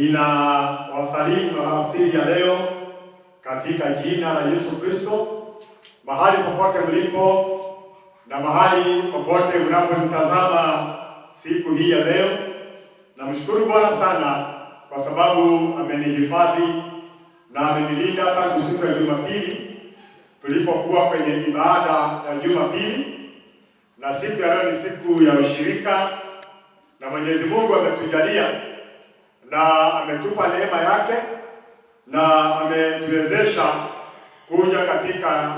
Ninawasalimu alasiri ya leo katika jina la Yesu Kristo, mahali popote mlipo na mahali popote mnaponitazama siku hii ya leo. Namshukuru Bwana sana kwa sababu amenihifadhi na amenilinda tangu siku ya Jumapili tulipokuwa kwenye ibada ya Jumapili, na siku ya leo ni siku ya ushirika, na Mwenyezi Mungu ametujalia na ametupa neema yake na ametuwezesha kuja katika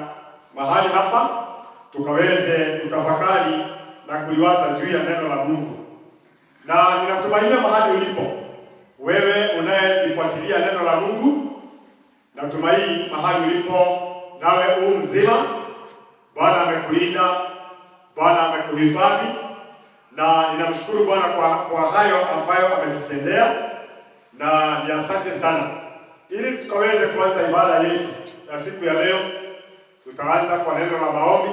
mahali hapa tukaweze kutafakari na kuliwaza juu ya neno la Mungu. Na ninatumaini mahali ulipo wewe unayelifuatilia neno la Mungu, natumai mahali ulipo nawe mzima. Bwana amekulinda, Bwana amekuhifadhi, na ninamshukuru Bwana kwa hayo ambayo ametutendea, na ni asante sana. Ili tukaweze kuanza ibada yetu ya siku ya leo, tutaanza kwa neno la maombi,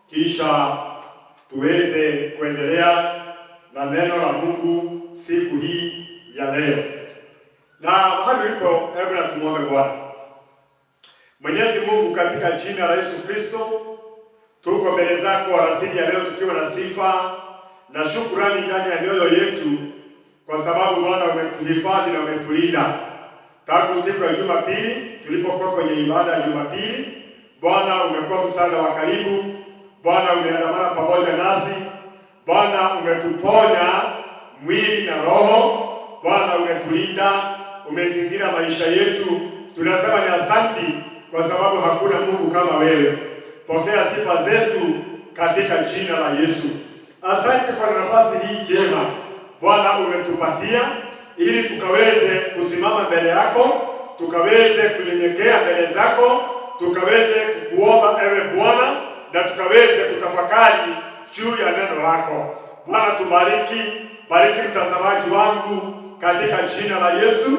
kisha tuweze kuendelea na neno la Mungu siku hii ya leo. Na mahali ulipo, hebu na tumuombe Bwana. Mwenyezi Mungu, katika jina la Yesu Kristo, tuko mbele zako alasiri ya leo tukiwa na sifa na shukrani ndani ya mioyo yetu, kwa sababu Bwana umetuhifadhi na umetulinda tangu siku ya Jumapili tulipokuwa kwenye ibada ya Jumapili. Bwana umekuwa msaada wa karibu, Bwana umeandamana pamoja nasi, Bwana umetuponya mwili na roho, Bwana umetulinda, umezingira maisha yetu. Tunasema ni asanti kwa sababu hakuna Mungu kama wewe. Pokea sifa zetu katika jina la Yesu. Asante kwa nafasi hii njema Bwana umetupatia ili tukaweze kusimama mbele yako, tukaweze kunyenyekea mbele zako, tukaweze kukuomba ewe Bwana, na tukaweze kutafakari juu ya neno lako. Bwana tubariki, bariki mtazamaji wangu katika jina la Yesu.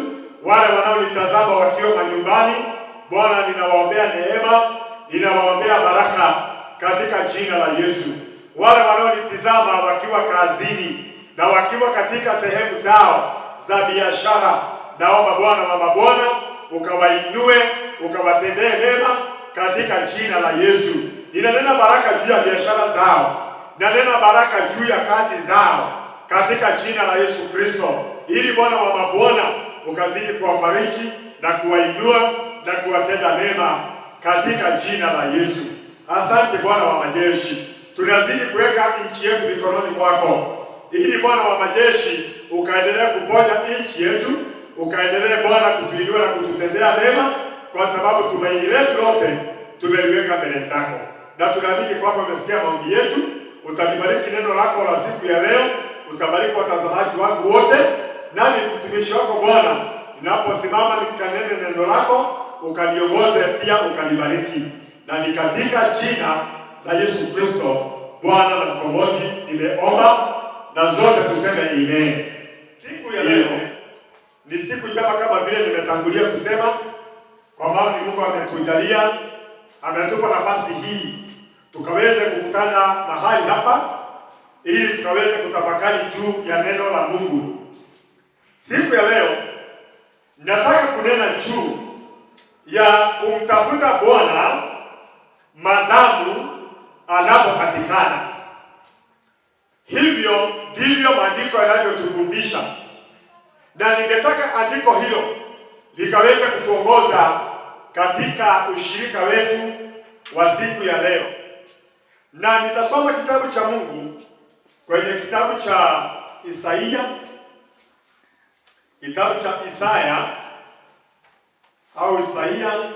Wale wanaonitazama wakiwa manyumbani, Bwana ninawaombea neema, ninawaombea baraka katika jina la Yesu. Wale wanaonitazama wakiwa kazini na wakiwa katika sehemu zao za biashara, naomba Bwana wa mabwana ukawainue, ukawatendee mema katika jina la Yesu. Ninanena baraka juu ya biashara zao, ninanena baraka juu ya kazi zao katika jina la Yesu Kristo, ili Bwana wa mabwana ukazidi kuwafariji na kuwainua na kuwatenda mema katika jina la Yesu. Asante Bwana wa majeshi, tunazidi kuweka nchi yetu mikononi mwako, ili Bwana wa majeshi ukaendelea kuponya nchi yetu, ukaendelea Bwana kutuinua na kututendea mema, kwa sababu tumaini letu lote tumeliweka mbele zako, na tunaamini kwamba umesikia maombi yetu. Utalibariki neno lako la siku ya leo, utabariki watazamaji wangu wote, nami mtumishi wako Bwana ninaposimama nikanene neno lako, ukaniongoze pia ukanibariki, na ni katika jina la Yesu Kristo Bwana na Mkombozi nimeomba, na zote tuseme amen. Siku ya leo ni siku njema kama vile nimetangulia kusema, kwa maana Mungu ametujalia, ametupa nafasi hii tukaweze kukutana mahali hapa ili tukaweze kutafakari juu ya neno la Mungu. Siku ya leo nataka kunena juu ya kumtafuta Bwana madamu anapopatikana. Hivyo ndivyo maandiko yanavyotufundisha, na ningetaka andiko hilo likaweze kutuongoza katika ushirika wetu wa siku ya leo. Na nitasoma kitabu cha Mungu kwenye kitabu cha Isaya au Isaia,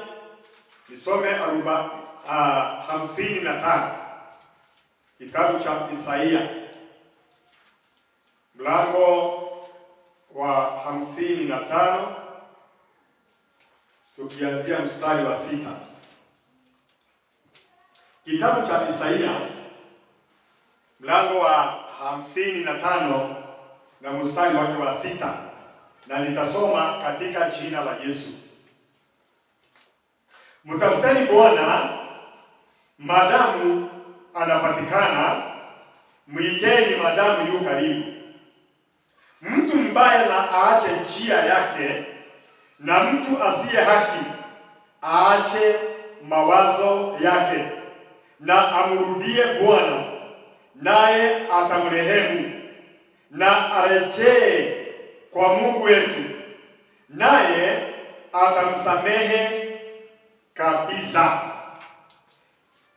nisome 55. Kitabu cha Isaia mlango wa 55 tukianzia mstari wa 6. Kitabu cha Isaia mlango wa 55 na mstari wake wa 6, na nitasoma katika jina la Yesu. Mtafuteni Bwana madamu anapatikana, mwiteni madamu yu karibu. Mtu mbaya na aache njia yake, na mtu asiye haki aache mawazo yake, na amrudie Bwana, naye atamrehemu, na arejee kwa Mungu wetu, naye atamsamehe kabisa.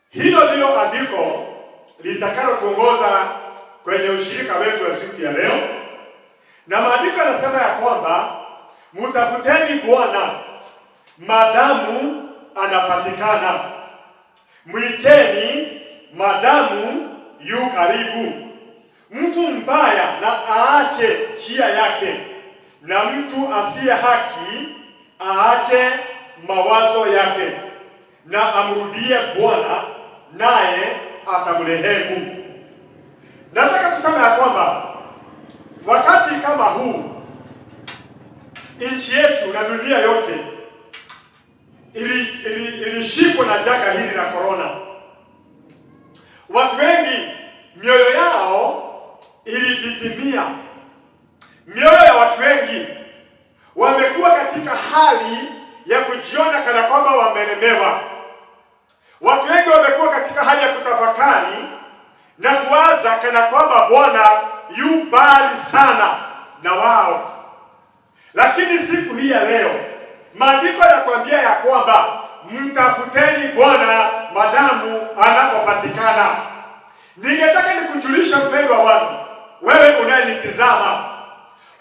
Hilo ndilo andiko litakalotuongoza kwenye ushirika wetu wa siku ya leo, na maandiko yanasema ya kwamba mtafuteni Bwana madamu anapatikana, mwiteni madamu yu karibu. Mtu mbaya na aache njia yake, na mtu asiye haki aache mawazo yake, na amrudie Bwana, naye atamrehemu. Nataka kusema ya kwamba wakati kama huu nchi yetu na dunia yote ilishikwa na janga hili la corona. Watu wengi mioyo yao ilididimia. Mioyo ya watu wengi wamekuwa katika hali ya kujiona kana kwamba wamelemewa. Watu wengi wamekuwa katika hali ya kutafakari na kuwaza kana kwamba Bwana yu mbali sana na wao. Lakini siku hii ya leo maandiko yanatuambia ya kwamba mtafuteni Bwana madamu anapopatikana. Ningetaka nikujulisha mpendwa wangu, wewe unayenitazama,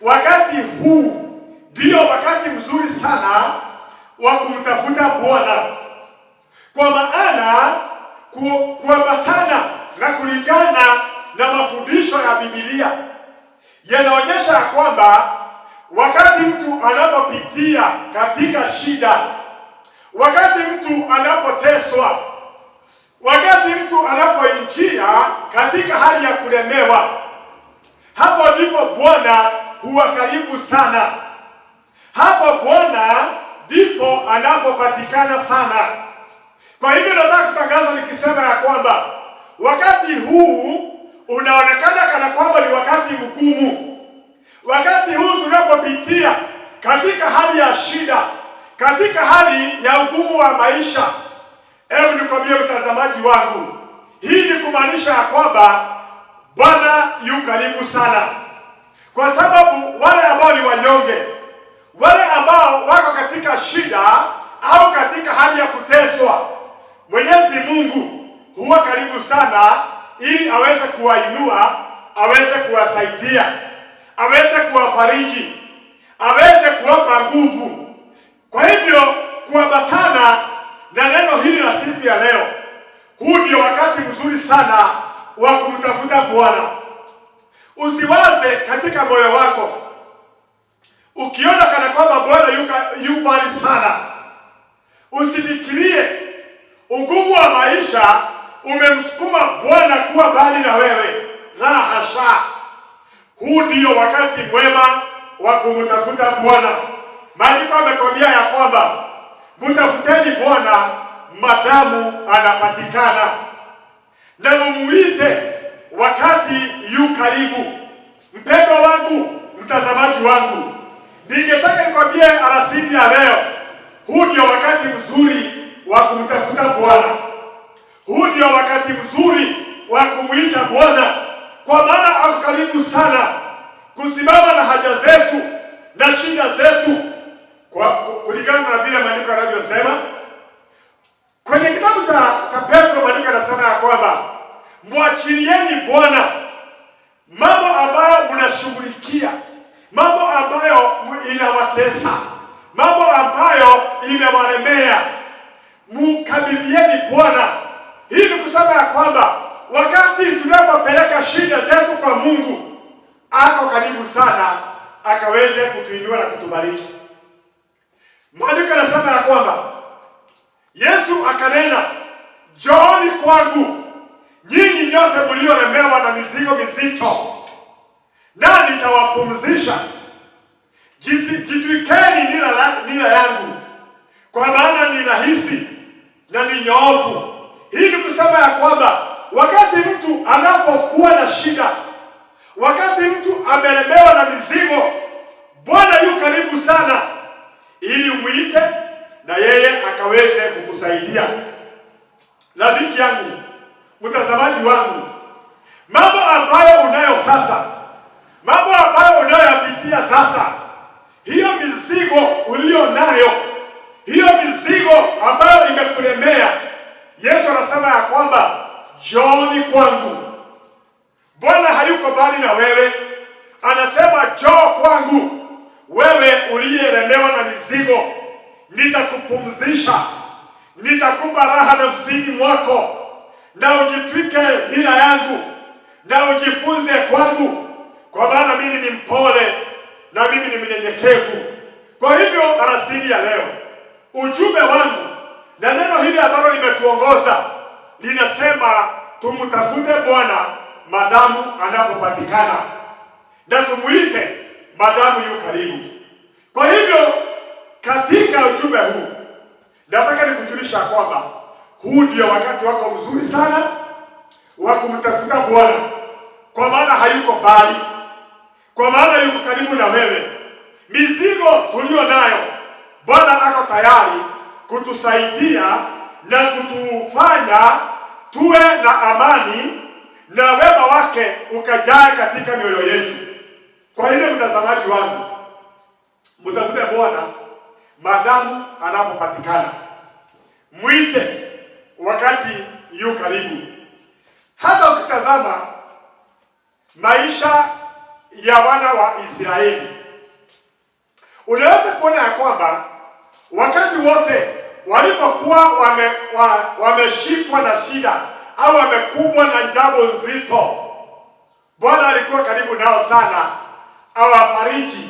wakati huu ndio wakati mzuri sana wa kumtafuta Bwana, kwa maana kuambatana na kulingana na mafundisho ya Biblia yanaonyesha ya kwamba wakati mtu anapopitia katika shida, wakati mtu anapoteswa, wakati mtu anapoingia katika hali ya kulemewa, hapo ndipo Bwana huwa karibu sana. Hapo Bwana ndipo anapopatikana sana. Kwa hivyo nataka kutangaza nikisema ya kwamba wakati huu unaonekana kana kwamba ni wakati mgumu. Wakati huu tunapopitia katika hali ya shida, katika hali ya ugumu wa maisha, hebu nikwambie mtazamaji wangu, hii ni kumaanisha ya kwamba Bwana yu karibu sana. Kwa sababu wale ambao ni wanyonge, wale ambao wako katika shida au katika hali ya kuteswa, Mwenyezi Mungu huwa karibu sana ili aweze kuwainua, aweze kuwasaidia, aweze kuwafariji, aweze kuwapa nguvu. Kwa hivyo kuambatana na neno hili la siku ya leo, huu ndio wakati mzuri sana wa kumtafuta Bwana. Usiwaze katika moyo wako ukiona kana kwamba Bwana yu mbali sana. Usifikirie ugumu wa maisha umemsukuma Bwana kuwa mbali na wewe. La hasha. Huu ndio wakati mwema wa kumtafuta Bwana. Maandiko yametuambia ya kwamba mtafuteni Bwana madamu anapatikana, na mumuite wakati yu karibu. Mpendwa wangu, mtazamaji wangu, ningetaka nikwambie alasiri ya leo, huu ndio wakati mzuri wa kumtafuta Bwana. Huu ndio wakati mzuri wa kumuita Bwana, kwa maana ako karibu sana kusimama na haja zetu na shida zetu, kulingana na vile maandiko yanavyosema. Kwenye kitabu cha Petro maandiko yanasema ya kwamba mwachilieni Bwana mambo ambayo mnashughulikia, mambo ambayo inawatesa, mambo ambayo imewaremea, mkabidhieni Bwana. Hii ni kusema ya kwamba wakati tunapopeleka shida zetu kwa Mungu, ako karibu sana akaweze kutuinua na kutubariki. Maandiko yanasema ya kwamba Yesu akanena, njooni kwangu nyinyi nyote mliolemewa na mizigo mizito, na nitawapumzisha. Jitwikeni nira yangu, kwa maana ni rahisi na ni nyoofu. Hii ni kusema ya kwamba wakati mtu anapokuwa na shida, wakati mtu amelemewa na mizigo, Bwana yu karibu sana, ili umuite na yeye akaweze kukusaidia. Rafiki yangu, mtazamaji wangu, mambo ambayo unayo sasa, mambo ambayo unayopitia sasa, hiyo mizigo ulio nayo, hiyo mizigo ambayo imekulemea, Yesu anasema ya kwamba njooni kwangu. Bwana hayuko mbali na wewe, anasema njoo kwangu, wewe uliyelemewa na mizigo, nitakupumzisha, nitakupa raha nafsini mwako, na ujitwike nira yangu, na ujifunze kwangu, kwa maana mimi ni mpole na mimi ni mnyenyekevu. Kwa hivyo alasiri ya leo, ujumbe wangu na neno hili ambalo limetuongoza linasema tumtafute Bwana madamu anapopatikana, na tumuite madamu yu karibu. Kwa hivyo katika ujumbe huu nataka nikujulisha kwamba huu ndio wakati wako mzuri sana wa kumtafuta Bwana, kwa maana hayuko mbali, kwa maana yuko karibu na wewe. Mizigo tulio nayo, Bwana ako tayari kutusaidia na kutufanya tuwe na amani na wema wake ukajae katika mioyo yetu. Kwa hivyo mtazamaji wangu, mtafute Bwana madamu anapopatikana, mwite wakati yu karibu. Hata ukitazama maisha ya wana wa Israeli, unaweza kuona ya kwamba wakati wote walipokuwa wameshikwa na shida au wamekumbwa na jambo nzito, Bwana alikuwa karibu nao sana, awafariji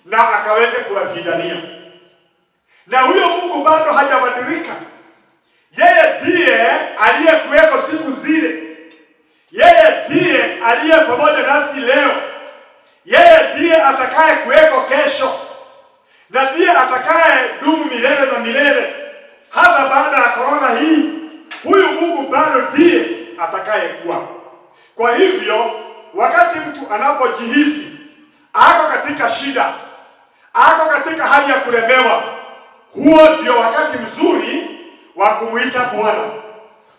na akaweze kuwasindania. Na huyo Mungu bado hajabadilika. Yeye ndiye aliyekuweko siku zile, yeye ndiye aliye pamoja nasi leo, yeye ndiye atakaye kuweko kesho, na ndiye atakaye dumu milele na milele. Hata baada ya korona hii, huyu Mungu bado ndiye atakaye kuwa. Kwa hivyo wakati mtu anapojihisi ako katika shida, ako katika hali ya kulemewa, huo ndio wakati mzuri wa kumuita Bwana.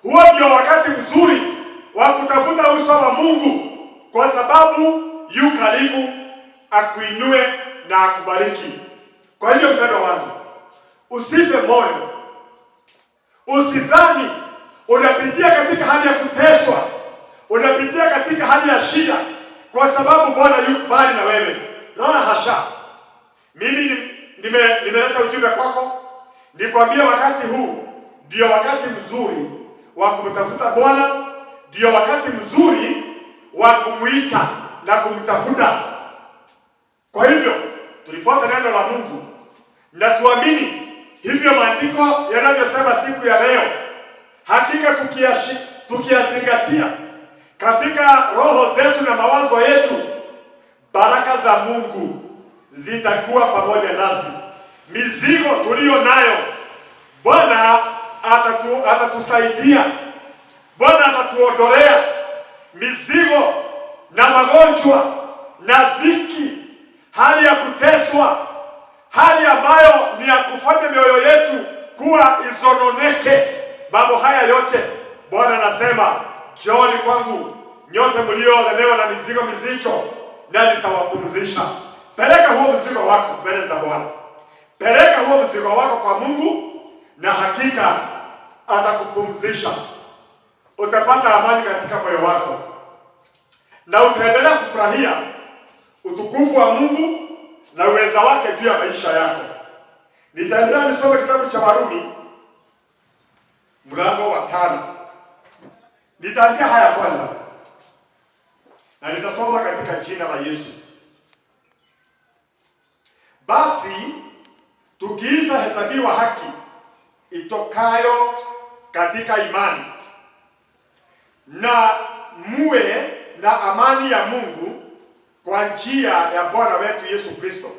Huo ndio wakati mzuri wa kutafuta uso wa Mungu, kwa sababu yu karibu akuinue na akubariki. Kwa hivyo mpendwa wangu, usife moyo. Usidhani unapitia katika hali ya kuteswa, unapitia katika hali ya shida kwa sababu Bwana yuko mbali na wewe. La hasha. Mimi nimeleta ujumbe kwako, nikwambia wakati huu ndio wakati mzuri wa kumtafuta Bwana, ndio wakati mzuri wa kumuita na kumtafuta. Kwa hivyo tulifuata neno la Mungu na tuamini hivyo maandiko yanavyosema siku ya leo. Hakika tukiyazingatia katika roho zetu na mawazo yetu, baraka za Mungu zitakuwa pamoja nasi. Mizigo tulio nayo, Bwana atatusaidia, Bwana atatuondolea mizigo na magonjwa na dhiki, hali ya kuteswa, hali ambayo ni ya kufanya mioyo yetu kuwa izononeke. Mambo haya yote Bwana anasema, njooni kwangu nyote mliolemewa na mizigo mizito, na nitawapumzisha. Peleka huo mzigo wako mbele za Bwana. Peleka huo mzigo wako kwa Mungu, na hakika atakupumzisha. Utapata amani katika moyo wako, na utaendelea kufurahia utukufu wa Mungu na uweza wake juu ya maisha yako. Nitaendelea nisome kitabu cha Warumi mlango wa 5. Nitaanzia haya kwanza, na nitasoma katika jina la Yesu. Basi tukiisha hesabiwa haki itokayo katika imani, na muwe na amani ya Mungu kwa njia ya Bwana wetu Yesu Kristo,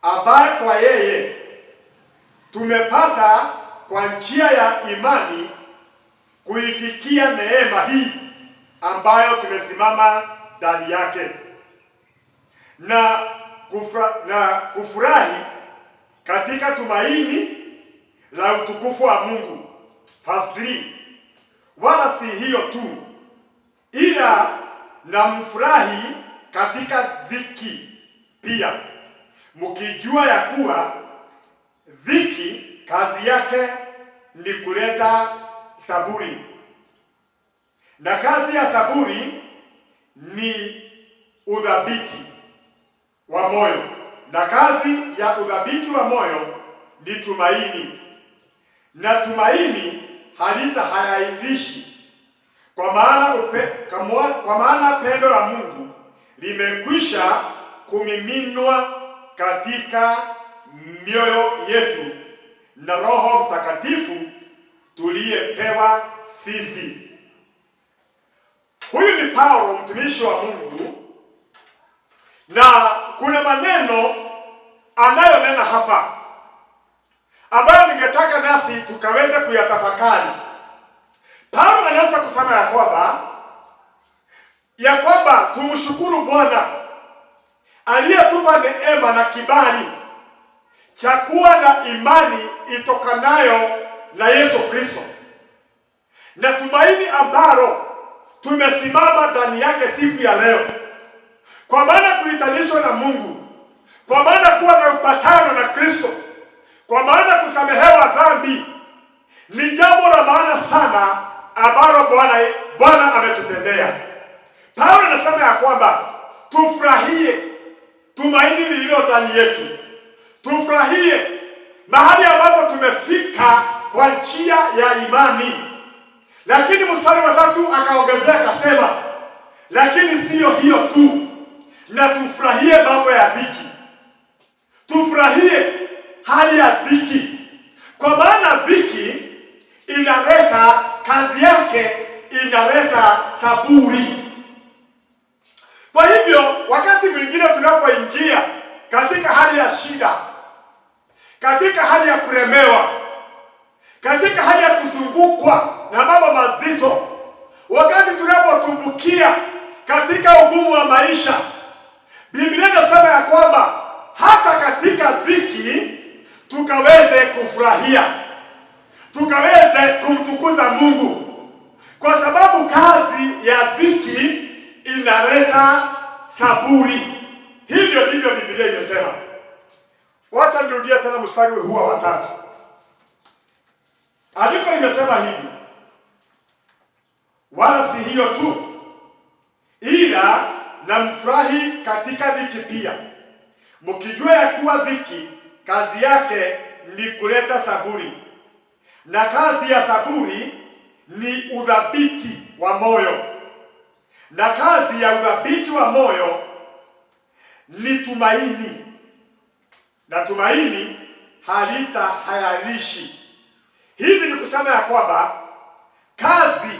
ambaye kwa yeye tumepata kwa njia ya imani kuifikia neema hii ambayo tumesimama ndani yake, na kufurahi katika tumaini la utukufu wa Mungu. Verse 3. Wala si hiyo tu, ila na mfurahi katika dhiki pia, mkijua ya kuwa dhiki kazi yake ni kuleta saburi, na kazi ya saburi ni udhabiti wa moyo, na kazi ya udhabiti wa moyo ni tumaini, na tumaini halitahairishi, kwa maana pendo la Mungu limekwisha kumiminwa katika mioyo yetu na Roho Mtakatifu tuliyepewa sisi. Huyu ni Paulo, mtumishi wa Mungu, na kuna maneno anayonena hapa ambayo ningetaka nasi tukaweze kuyatafakari. Paulo anaanza kusema ya kwamba tumshukuru Bwana aliyetupa neema na kibali cha kuwa na imani itokanayo na Yesu Kristo, na tumaini ambalo tumesimama ndani yake siku ya leo, kwa maana kuitanishwa na Mungu, kwa maana kuwa na upatano na Kristo, kwa maana kusamehewa dhambi ni jambo la maana sana ambalo Bwana ametutendea. Paulo anasema ya kwamba tufurahie tumaini lililo ndani yetu, tufurahie mahali ambapo tumefika kwa njia ya imani. Lakini mstari wa 3 akaongezea akasema, lakini siyo hiyo tu, na tufurahie mambo ya dhiki. Tufurahie hali ya dhiki, kwa maana dhiki inaleta kazi yake, inaleta saburi. Kwa hivyo wakati mwingine tunapoingia katika hali ya shida, katika hali ya kulemewa, katika hali ya kuzungukwa na mambo mazito, wakati tunapotumbukia katika ugumu wa maisha, Biblia inasema ya kwamba hata katika dhiki tukaweze kufurahia, tukaweze kumtukuza Mungu, kwa sababu kazi ya dhiki inaleta saburi. Hivyo ndivyo Biblia imesema. Wacha nirudie tena mstari huu wa 3. Andiko limesema hivi, wala si hiyo tu, ila na mfurahi katika dhiki pia, mkijua ya kuwa dhiki kazi yake ni kuleta saburi, na kazi ya saburi ni udhabiti wa moyo, na kazi ya udhabiti wa moyo ni tumaini, na tumaini halitahairishi. Hivi ni kusema ya kwamba kazi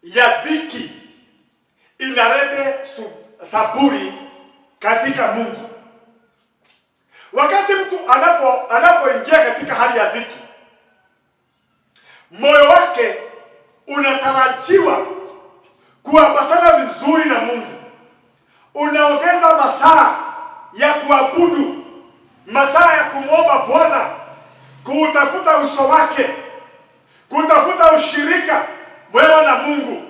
ya dhiki inalete saburi katika Mungu. Wakati mtu anapoingia katika hali ya dhiki, moyo wake unatarajiwa kuambatana vizuri na Mungu. Unaongeza masaa ya kuabudu, masaa ya kumwomba Bwana, kuutafuta uso wake, kutafuta ushirika mwema na Mungu.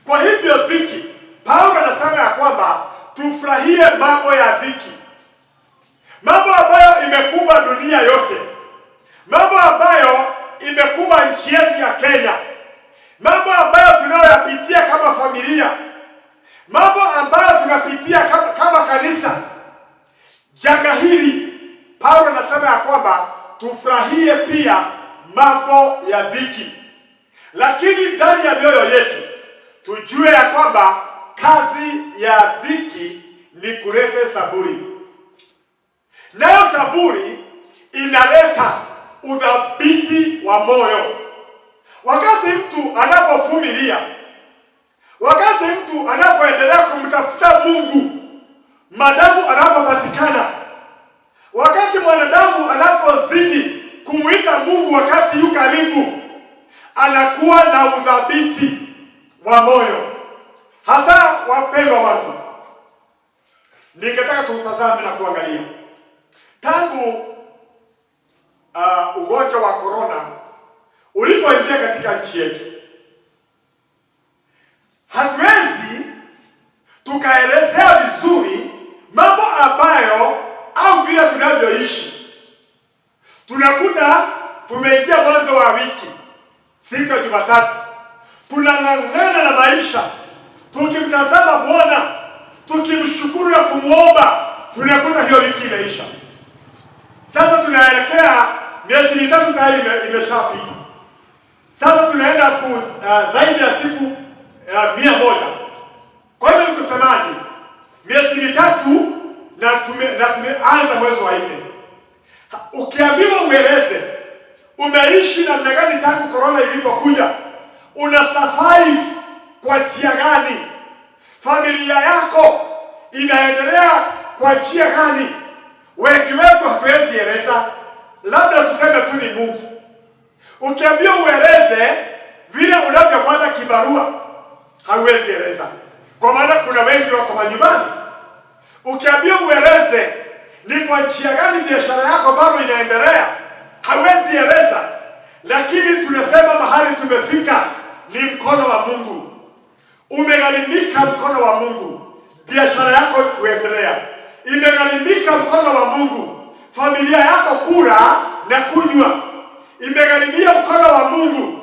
Kwa hivyo dhiki, Paulo anasema ya kwamba tufurahie mambo ya dhiki, mambo ambayo imekumba dunia yote, mambo ambayo imekumba nchi yetu ya Kenya, mambo ambayo tunayoyapitia kama familia, mambo ambayo tunapitia kama kanisa. Janga hili Paulo anasema ya kwamba tufurahie pia mambo ya dhiki, lakini ndani ya mioyo yetu tujue ya kwamba kazi ya dhiki ni kuleta saburi, nayo saburi inaleta udhabiti wa moyo. Wakati mtu anapovumilia, wakati mtu anapoendelea kumtafuta Mungu madamu anapopatikana, wakati mwanadamu anapozidi kumuita Mungu wakati yu karibu, anakuwa na udhabiti wa moyo. Hasa wapendwa wangu, ningetaka tutazame na kuangalia tangu ugonjwa wa corona ulipoingia katika nchi yetu, hatuwezi tukaelezea vizuri mambo ambayo au vile tunavyoishi. Tunakuta tumeingia mwanzo wa wiki, siku ya Jumatatu, tunang'ang'ana na maisha, tukimtazama Bwana, tukimshukuru na kumuomba, tunakuta hiyo wiki imeisha. Sasa tunaelekea miezi mitatu tayari imeshapita. Sasa tunaenda zaidi ya siku 100. Kwa hivyo nikusemaje, miezi mitatu na tumeanza mwezi wa 4. Ukiambiwa ueleze umeishi namna gani tangu corona ilipokuja, una survive kwa njia gani, familia yako inaendelea kwa njia gani, wengi wetu hatuwezi eleza, labda tuseme tu ni Mungu. Ukiambiwa ueleze vile unavyopata kibarua, hauwezi eleza, kwa maana kuna wengi wako manyumbani. Ukiambiwa ueleze ni kwa njia gani biashara yako bado inaendelea, hauwezi eleza. Lakini tunasema mahali tumefika ni mkono wa Mungu. Umegharimika mkono wa Mungu, biashara yako kuendelea. Imegharimika mkono wa Mungu, familia yako kula na kunywa. Imegharimia mkono wa Mungu,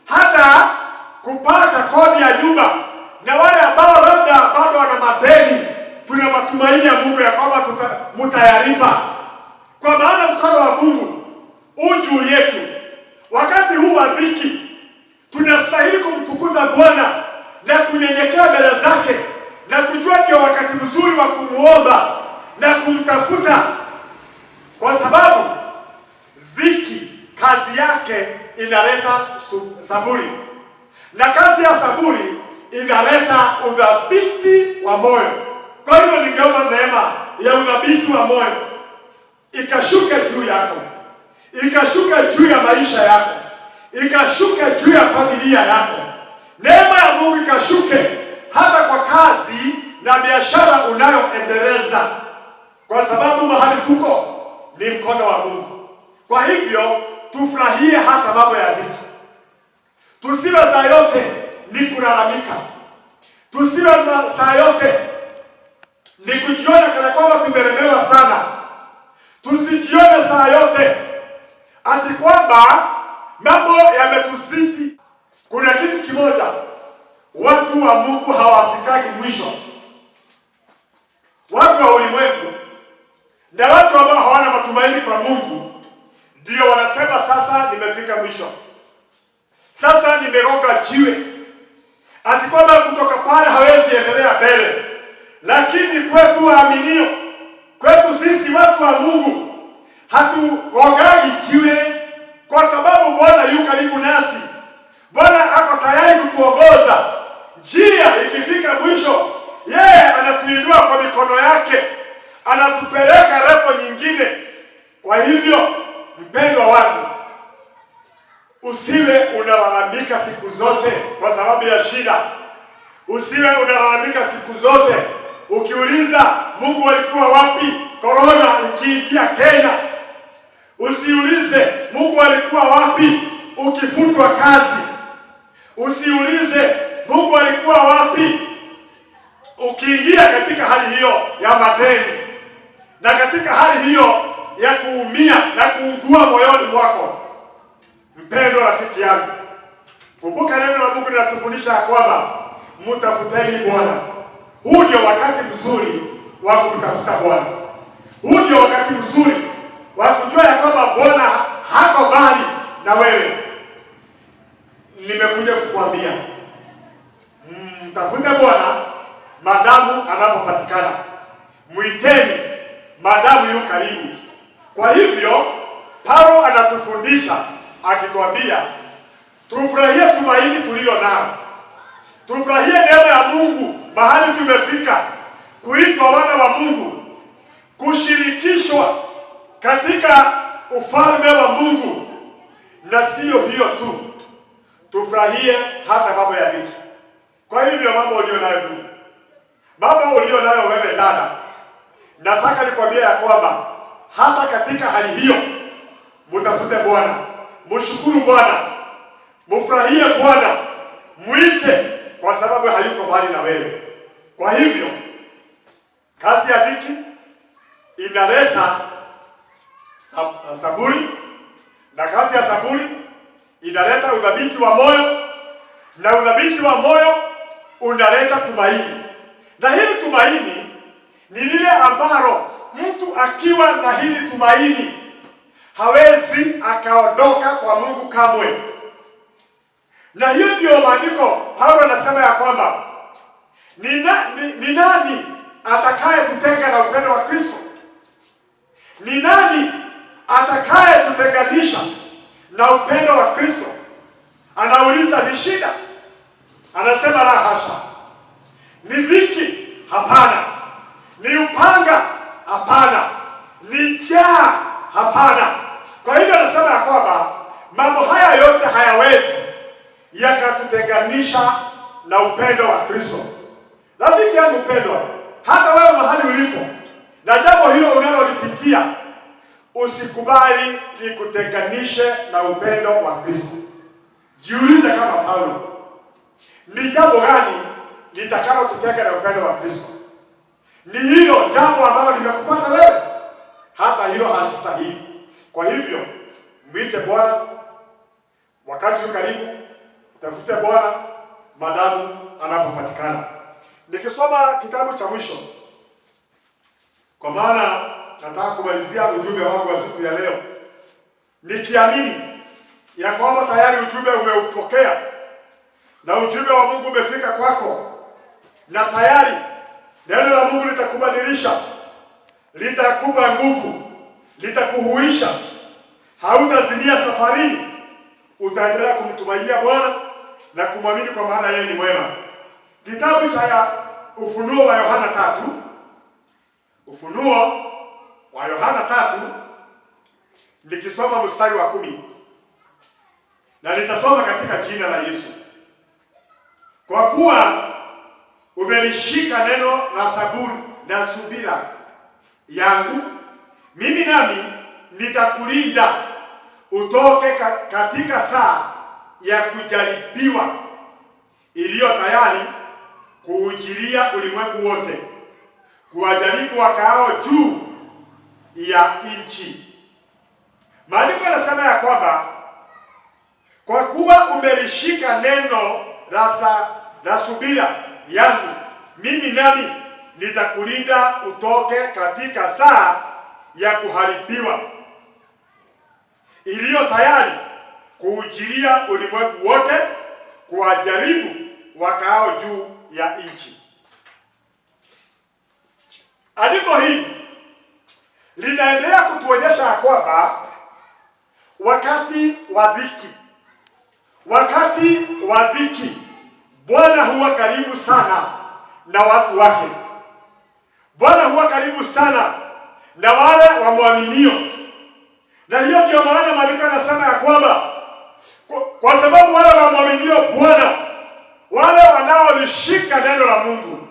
hata kupata kodi ya nyumba. Na wale ambao labda bado wana madeni, tuna matumaini ya Mungu ya kwamba mutayalipa, kwa maana mkono wa Mungu juu yetu. Wakati huu wa dhiki tunastahili kumtukuza Bwana na kunyenyekea mbele zake na kujua ndio wakati mzuri wa kumuomba na kumtafuta, kwa sababu dhiki kazi yake inaleta saburi, na kazi ya saburi inaleta udhabiti wa moyo. Kwa hivyo ningeomba neema ya udhabiti wa moyo ikashuke juu yako, ikashuke juu ya maisha yako, ikashuke juu ya familia yako. Neema ya Mungu ikashuke hata kwa kazi na biashara unayoendeleza, kwa sababu mahali tuko ni mkono wa Mungu. Kwa hivyo tufurahie hata mambo ya vitu, tusiwe saa yote ni kulalamika, tusiwe saa yote ni kujiona kana kwamba tumelemewa sana. Tusijione saa yote ati kwamba mambo yametuzidi. Kuna kitu kimoja, watu wa Mungu hawafikagi mwisho. Watu wa ulimwengu na watu ambao hawana matumaini kwa Mungu ndio wanasema sasa nimefika mwisho, sasa nimegonga jiwe, ati kwamba kutoka pale hawezi endelea mbele. Lakini kwetu waaminio, kwetu sisi watu wa Mungu, hatugongagi jiwe, kwa sababu Bwana yu karibu nasi. Bwana ako tayari kutuongoza. Njia ikifika mwisho, yeye anatuinua kwa mikono yake, anatupeleka refu nyingine. Kwa hivyo mpendwa wangu, usiwe unalalamika siku zote kwa sababu ya shida. Usiwe unalalamika siku zote ukiuliza Mungu alikuwa wapi corona ikiingia Kenya. Usiulize Mungu alikuwa wapi ukifutwa kazi. Usiulize Mungu alikuwa wapi ukiingia katika hali hiyo ya madeni na katika hali hiyo ya kuumia na kuugua moyoni mwako. Mpendwa rafiki yangu, kumbuka neno la Mungu linatufundisha kwamba mtafuteni Bwana. Huu ndio wakati mzuri wa kumtafuta Bwana. Huu ndio wakati mzuri wa kujua ya kwamba Bwana hako mbali na wewe. Nimekuja kukuambia mtafute Bwana madamu anapopatikana, mwiteni madamu yu karibu. Kwa hivyo Paulo anatufundisha akituambia tufurahie tumaini tulilo nalo, tufurahie neema ya Mungu mahali tumefika, kuitwa wana wa Mungu, kushirikishwa katika ufalme wa Mungu. Na sio hiyo tu, tufurahie hata mambo ya dhiki. Kwa hivyo mambo ulio nayo ndugu, mambo ulio nayo wewe dada, nataka nikwambie ya kwamba hata katika hali hiyo mtafute Bwana, mshukuru Bwana, mfurahie Bwana, muite, kwa sababu hayuko mbali na wewe. Kwa hivyo kazi ya dhiki inaleta saburi, na kazi ya saburi inaleta udhabiti wa moyo, na udhabiti wa moyo unaleta tumaini. Na hili tumaini ni lile ambalo mtu akiwa na hili tumaini hawezi akaondoka kwa Mungu kamwe. Na hiyo ndio maandiko Paulo anasema ya kwamba ni nani atakaye tutenga na upendo wa Kristo? Ni nani atakaye tutenganisha na upendo wa Kristo? Anauliza, ni shida? Anasema la hasha. Ni dhiki? Hapana. Ni upanga? Hapana. Ni njaa? Hapana. Kwa hivyo anasema ya kwamba mambo haya yote hayawezi yakatutenganisha na upendo wa Kristo. Rafiki yangu mpendwa, hata wewe mahali ulipo na jambo hilo unalolipitia, usikubali likutenganishe na upendo wa Kristo. Jiulize kama Paulo, ni jambo gani litakalo tutenga na upendo wa Kristo? Ni hilo jambo ambalo limekupata wewe? Hata hilo halistahili. Kwa hivyo mwite Bwana wakati ukaribu, tafute Bwana madamu anapopatikana. Nikisoma kitabu cha mwisho, kwa maana nataka kumalizia ujumbe wangu wa siku ya leo nikiamini ya kwamba tayari ujumbe umeupokea na ujumbe wa Mungu umefika kwako, na tayari neno la Mungu litakubadilisha, litakupa nguvu, litakuhuisha. Hautazimia safarini, utaendelea kumtumainia Bwana na kumwamini, kwa maana yeye ni mwema. Kitabu cha Ufunuo wa Yohana 3, Ufunuo wa Yohana 3, nikisoma mstari wa 10, na nitasoma katika jina la Yesu. Kwa kuwa umelishika neno la saburi na subira yangu, mimi nami nitakulinda utoke katika saa ya kujaribiwa iliyo tayari kuujilia ulimwengu wote, kuwajaribu wakaao juu ya nchi. Maandiko yanasema ya kwamba kwa kuwa umelishika neno la subira yangu, mimi nami nitakulinda utoke katika saa ya kuharibiwa iliyo tayari kuujilia ulimwengu wote, kuwajaribu wakaao juu ya nchi. Andiko hili linaendelea kutuonyesha ya kwamba wakati wa dhiki Bwana huwa karibu sana na watu wake. Bwana huwa karibu sana na wale wamwaminio. Na hiyo ndio maana maandiko yanasema ya kwamba kwa sababu wale wamwaminio Bwana, wale wanaolishika neno la Mungu,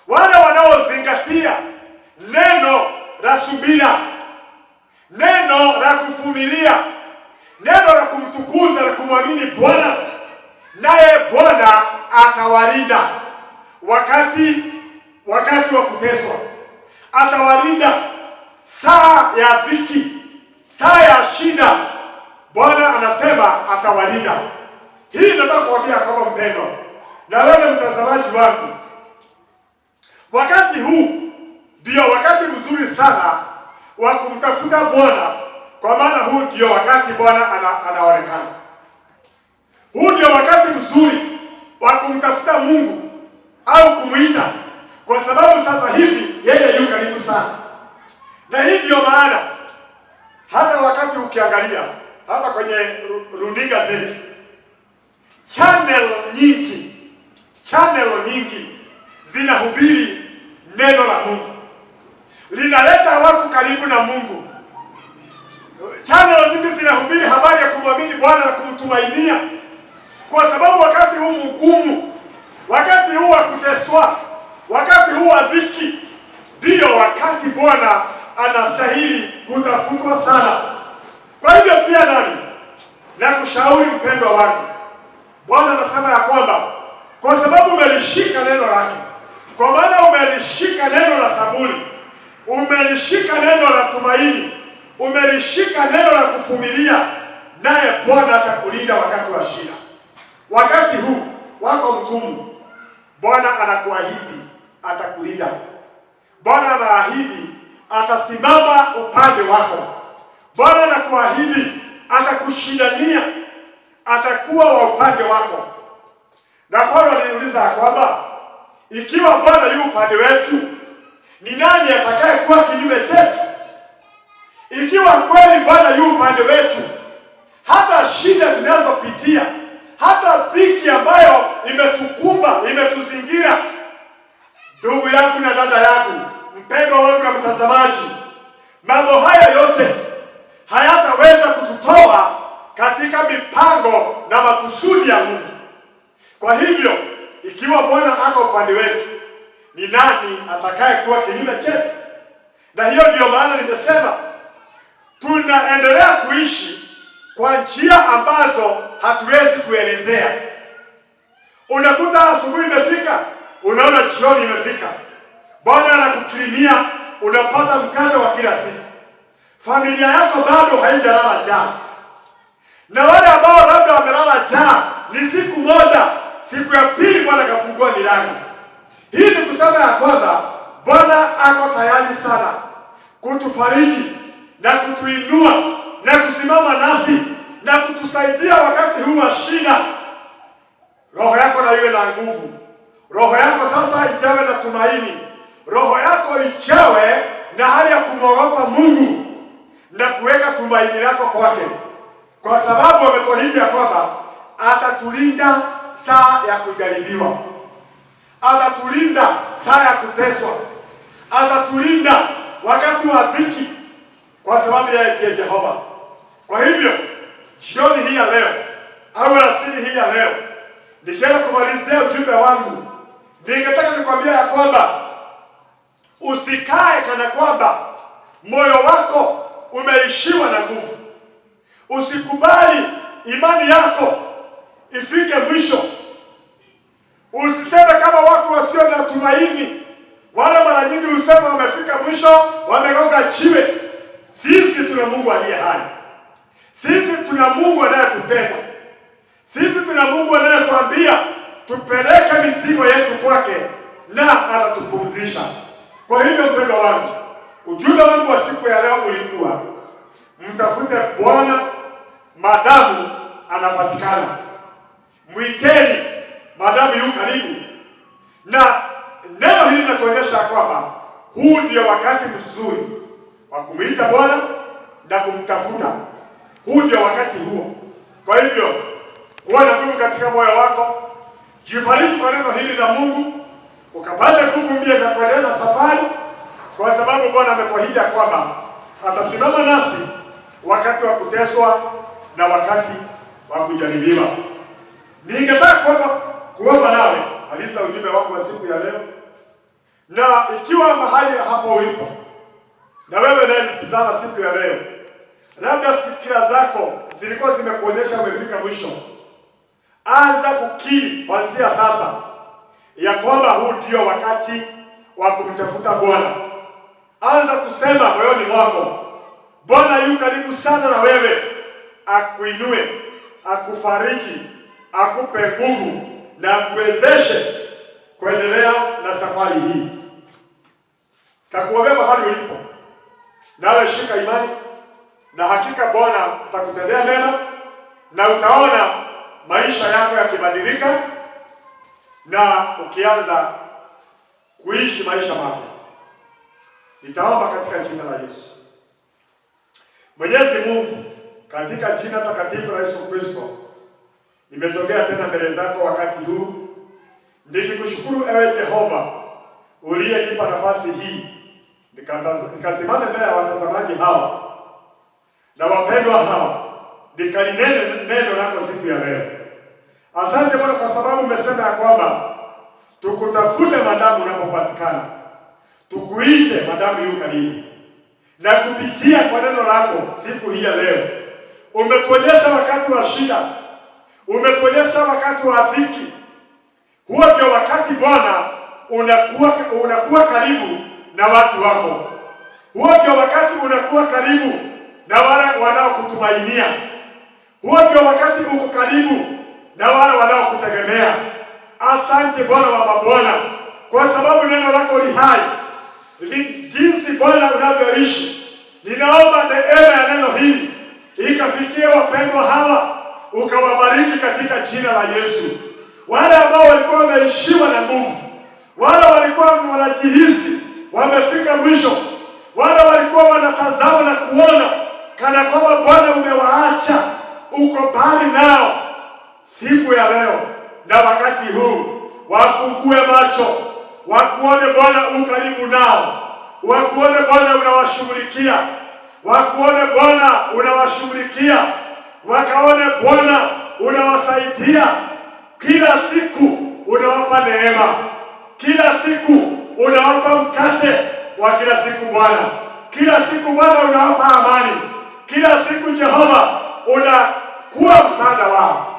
wale wanaozingatia neno la subira, neno la kuvumilia, neno la kumtukuza na kumwamini Bwana, naye Bwana atawalinda wakati wa kuteswa, atawalinda saa ya dhiki, saa ya shida. Bwana anasema atawalinda. Hii nataka kuambia kama mpendwa na wewe mtazamaji wangu, wakati huu ndio wakati mzuri sana wa kumtafuta Bwana, kwa maana huu ndio wakati Bwana anaonekana. Huu ndio wakati mzuri wa kumtafuta Mungu au kumuita, kwa sababu sasa hivi yeye yu karibu sana. Na hii ndio maana hata wakati ukiangalia hata kwenye runinga zetu, channel nyingi zinahubiri neno la Mungu, linaleta watu karibu na Mungu. Channel nyingi zinahubiri habari ya kumwamini Bwana na kumtumainia, kwa sababu wakati huu mgumu, wakati huu wa kuteswa, wakati huu wa dhiki, ndiyo wakati Bwana anastahili kutafutwa sana. Kwa hivyo pia nani na kushauri mpendwa wangu, Bwana anasema ya kwamba kwa sababu umelishika neno lake, kwa maana umelishika neno la saburi, umelishika neno la tumaini, umelishika neno la kuvumilia, naye Bwana atakulinda wakati wa shida. Wakati huu wako mgumu, Bwana anakuahidi atakulinda. Bwana anaahidi atasimama upande wako. Bwana anakuahidi atakushindania, atakuwa wa upande wako. Na Paulo aliuliza kwamba ikiwa Bwana yu upande wetu, ni nani atakaye kuwa kinyume chetu? Ikiwa kweli Bwana yu upande wetu, hata shida tunazopitia, hata dhiki ambayo imetukumba, imetuzingira, ndugu yangu na dada yangu, mpendwa wangu na mtazamaji, mambo haya yote hayataweza kututoa katika mipango na makusudi ya Mungu. Kwa hivyo, ikiwa Bwana ako upande wetu, ni nani atakaye kuwa kinyume chetu? Na hiyo ndio maana nimesema tunaendelea kuishi kwa njia ambazo hatuwezi kuelezea. Unakuta asubuhi imefika, unaona jioni imefika, Bwana anakukirimia, unapata mkate wa kila siku. Familia yako bado haijalala njaa. Na wale ambao labda wamelala njaa ni siku moja, siku ya pili Bwana kafungua milango. Hii ni kusema ya kwamba Bwana ako tayari sana kutufariji na kutuinua na kusimama nasi na kutusaidia wakati huu wa shida. Roho yako na iwe na nguvu. Roho yako sasa ijawe na tumaini. Roho yako ijawe na hali ya kumwogopa Mungu na kuweka tumaini lako kwake, kwa sababu ametuahidi ya kwamba atatulinda saa ya kujaribiwa, atatulinda saa ya kuteswa, atatulinda wakati wa dhiki, kwa sababu yeye ndiye Jehova. Kwa hivyo jioni hii ya leo au alasiri hii ya leo, nikienda kumalizia ujumbe wangu, ningetaka nikwambia ya kwamba usikae kana kwamba moyo wako umeishiwa na nguvu. Usikubali imani yako ifike mwisho. Usiseme kama watu wasio na tumaini. Wale mara nyingi usema wamefika mwisho, wamegonga jiwe. Sisi tuna Mungu aliye hai. Sisi tuna Mungu anayetupenda. Sisi tuna Mungu anayetuambia tupeleke mizigo yetu kwake na atatupumzisha. Kwa hivyo mpendwa wangu, ujumbe wangu wa siku ya leo ulikuwa mtafute Bwana madamu anapatikana. Mwiteni madamu yu karibu. Na neno hili linatuonyesha kwamba huu ndio wakati mzuri wa kumwita Bwana na kumtafuta. Huu ndio wakati huo. Kwa hivyo, kuwa na nguvu katika moyo wako. Jifariji kwa neno hili la Mungu, ukapate nguvu mpya za kuendelea na safari, kwa sababu Bwana ametuahidi kwamba atasimama nasi wakati wa kuteswa na wakati wa kujaribiwa. Ningetaka kuomba nawe maliza ujumbe wangu wa siku ya leo. Na ikiwa mahali hapo ulipo, na wewe naye nitizama siku ya leo, labda fikira zako zilikuwa zimekuonyesha umefika mwisho, anza kukiri kuanzia sasa ya kwamba huu ndio wakati wa kumtafuta Bwana. Anza kusema moyoni mwako, Bwana yu karibu sana na wewe, akuinue, akufariji, akupe nguvu na akuwezeshe kuendelea na safari hii. Takuombea mahali ulipo, nawe shika imani, na hakika Bwana atakutendea mema na utaona maisha yako yakibadilika na ukianza kuishi maisha mapya. Nitaomba katika jina la Yesu. Mwenyezi Mungu, katika jina takatifu la Yesu Kristo, nimesogea tena mbele zako wakati huu nikikushukuru ewe Jehova uliyenipa nafasi hii nikasimame mbele ya watazamaji hawa na wapendwa hawa nikalinene neno lako siku ya leo. Asante Bwana kwa sababu umesema ya kwamba tukutafute madamu unapopatikana. tukuite madamu yu karibu, na kupitia kwa neno lako siku hii ya leo umetuonyesha wakati wa shida, umetuonyesha wakati wa dhiki. Huo ndio wakati Bwana unakuwa karibu na watu wako. Huo ndio wakati unakuwa karibu na wale wanaokutumainia. Huo ndio wakati uko karibu na wale wanaokutegemea. Asante Bwana wa mabwana, kwa sababu neno lako li hai. Jinsi Bwana unavyoishi, ninaomba neema ya neno hili ikafikie wapendwa hawa, ukawabariki katika jina la Yesu. Wale ambao walikuwa wameishiwa na nguvu, wale walikuwa wanajihisi wamefika mwisho, wale walikuwa wanatazama na kuona kana kwamba Bwana umewaacha, uko mbali nao, siku ya leo na wakati huu wafungue macho, wakuone Bwana ukaribu nao, wakuone Bwana unawashughulikia, wakuone Bwana unawashughulikia, wakaone Bwana unawasaidia. Kila siku unawapa neema, kila siku unawapa mkate wa kila siku Bwana, kila siku Bwana unawapa amani, kila siku Jehova unakuwa msaada wao.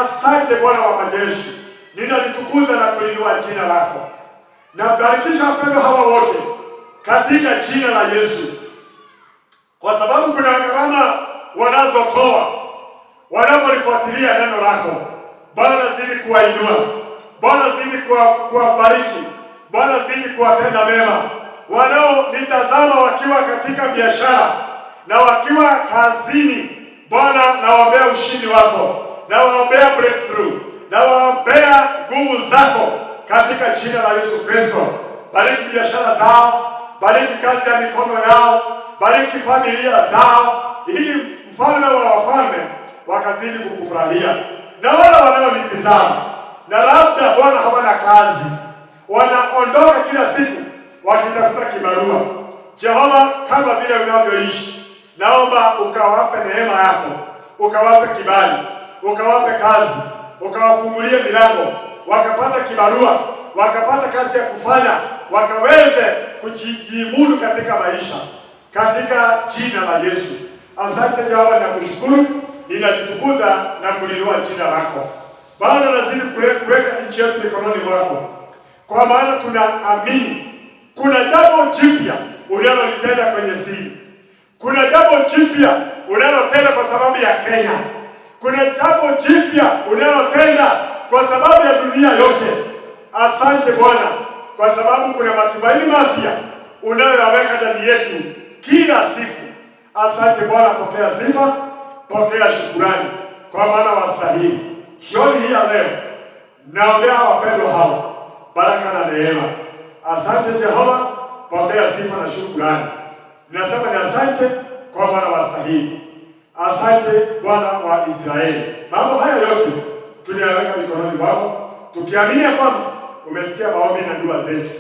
Asante Bwana wa majeshi, ninalitukuza na kuinua jina lako. Nabarikisha wapendwa hawa wote katika jina la Yesu, kwa sababu kuna gharama wanazotoa wanapolifuatilia neno lako. Bwana zidi kuwainua, Bwana zidi kuwabariki, Bwana zidi kuwatenda mema. Wanaonitazama wakiwa katika biashara na wakiwa kazini, Bwana nawaombea ushindi wako, nawaombea breakthrough, nawaombea nguvu zako katika jina la Yesu Kristo. Bariki biashara zao, bariki kazi ya mikono yao, bariki familia zao, ili mfalme wa wafalme wakazidi kukufurahia. Na wale wanaonitazama na labda Bwana hawana kazi, wanaondoka kila siku wakitafuta kibarua, Jehova, kama vile unavyoishi, naomba ukawape neema yako, ukawape kibali, ukawape kazi, ukawafungulie milango, wakapata kibarua, wakapata kazi ya kufanya, wakaweze kujimudu katika maisha, katika jina la Yesu. Asante Jehova, na kushukuru, ninalitukuza na kuliinua jina lako. Bwana, nazidi kuweka nchi yetu mikononi mwako, kwa maana tunaamini kuna jambo jipya unalolitenda kwenye siri. Kuna jambo jipya unalotenda kwa sababu ya Kenya. Kuna jambo jipya unalotenda kwa sababu ya dunia yote. Asante Bwana, kwa sababu kuna matumaini mapya unayoyaweka ndani yetu kila siku. Asante Bwana, pokea sifa, pokea shukurani, kwa maana wastahili. Jioni hii ya leo naombea wapendwa hao baraka na neema. Asante Jehova, pokea sifa na shukurani. Ninasema ni asante kwa maana wastahili. Asante Bwana wa Israeli. Mambo haya yote tunayaweka mikononi mwako, tukiamini kwamba umesikia maombi na dua zetu,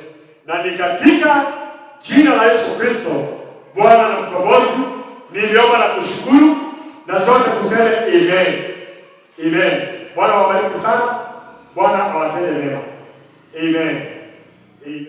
na ni katika jina la Yesu Kristo Bwana na mkombozi niliomba na kushukuru, na zote tuseme amen. Amen. Bwana wabariki sana, Bwana awatende mema. Amen. Amen.